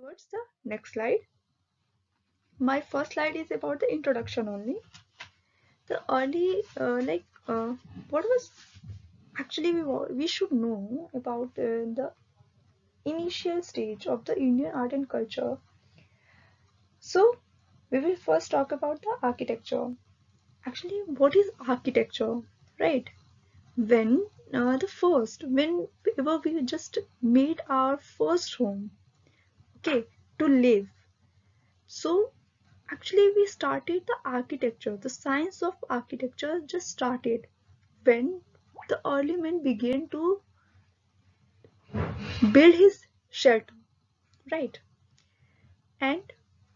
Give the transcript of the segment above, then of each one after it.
towards the next slide. My first slide is about the introduction only. The early, what was actually we should know about the initial stage of the Indian art and culture. So we will first talk about the architecture. Actually, what is architecture, right? When whenever we just made our first home, okay, to live. So actually, we started the architecture. The science of architecture just started when the early man began to build his shelter, right? And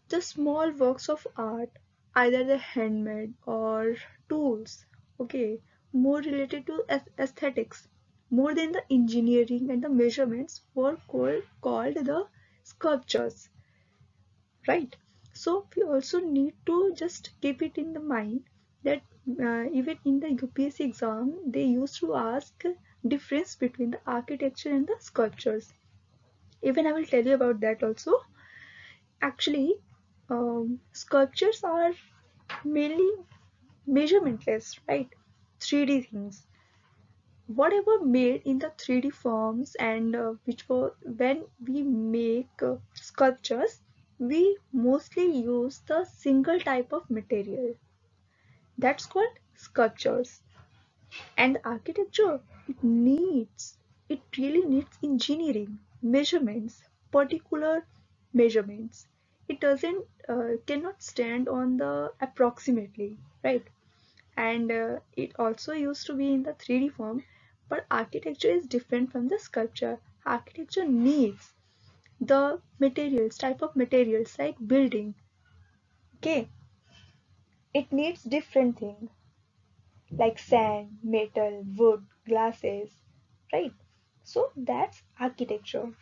the small works of art, either the handmade or tools, okay, more related to aesthetics, more than the engineering and the measurements, were called the sculptures, right? So we also need to just keep it in the mind that even in the UPSC exam they used to ask difference between the architecture and the sculptures. Even I will tell you about that also. Actually, sculptures are mainly measuramentless, right? 3D things, whatever made in the 3D forms, and which were when we make sculptures, we mostly use the single type of material that's called sculptures. And architecture, it really needs engineering, measurements, particular measurements. It doesn't cannot stand on the approximately, right? And it also used to be in the 3D form, but architecture is different from the sculpture. Architecture needs the materials, type of materials like building, okay? It needs different things like sand, metal, wood, glasses, right? So that's architecture.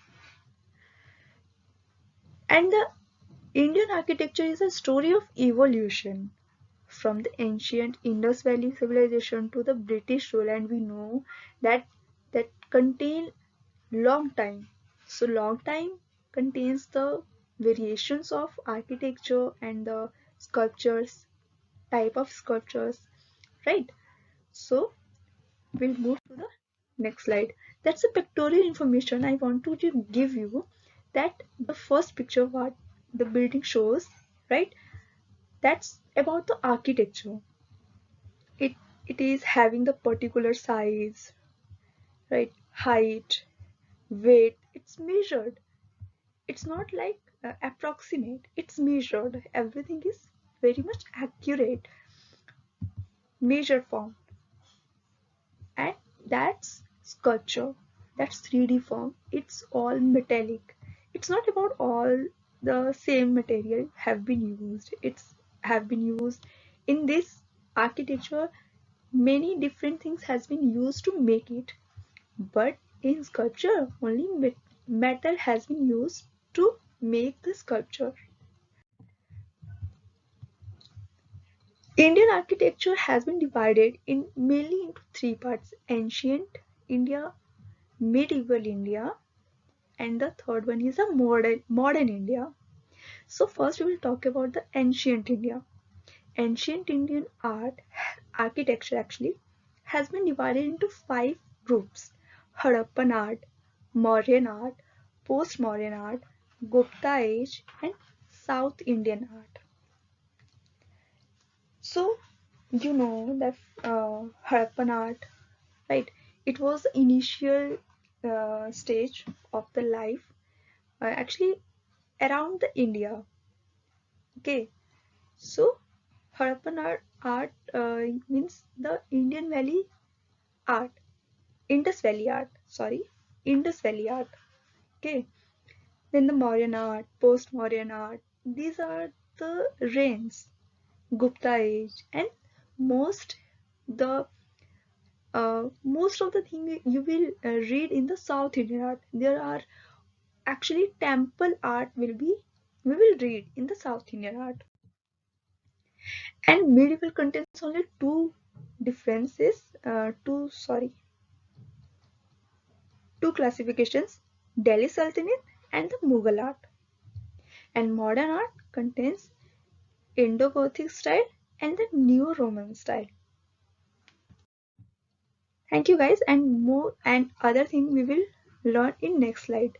And the Indian architecture is a story of evolution from the ancient Indus Valley civilization to the British rule, and we know that that contain long time. So long time contains the variations of architecture and the sculptures, type of sculptures, right? So we'll move to the next slide. That's the pictorial information I want to give you, that the first picture what the building shows, right? That's about the architecture. It it is having the particular size, right? Height, weight. It's measured. It's not like approximate. It's measured. Everything is very much accurate, measured form, and that's sculpture. That's 3D form. It's all metallic. It's not about all the same material have been used. It's have been used in this architecture. Many different things has been used to make it, but in sculpture only metal has been used to make the sculpture. Indian architecture has been divided in mainly into three parts: ancient India, medieval India, and the third one is a modern India. So first we will talk about the ancient India. Ancient Indian architecture actually has been divided into five groups: Harappan art, Mauryan art, post-Mauryan art, Gupta age, and South Indian art. So you know that Harappan art, right? It was the initial stage of the life, actually around the India. Okay, so Harappan art means the Indian Valley art, Indus Valley art, sorry, Indus Valley art. Okay, then the Mauryan art, post-Mauryan art. These are the reigns, Gupta age, and most the most of the thing you will read in the South Indian art. There are actually temple art will be we will read in the South Indian art. And medieval contains only two classifications: Delhi Sultanate and the Mughal art. And modern art contains Indo-Gothic style and the Neo-Roman style. Thank you guys, and more and other thing we will learn in next slide.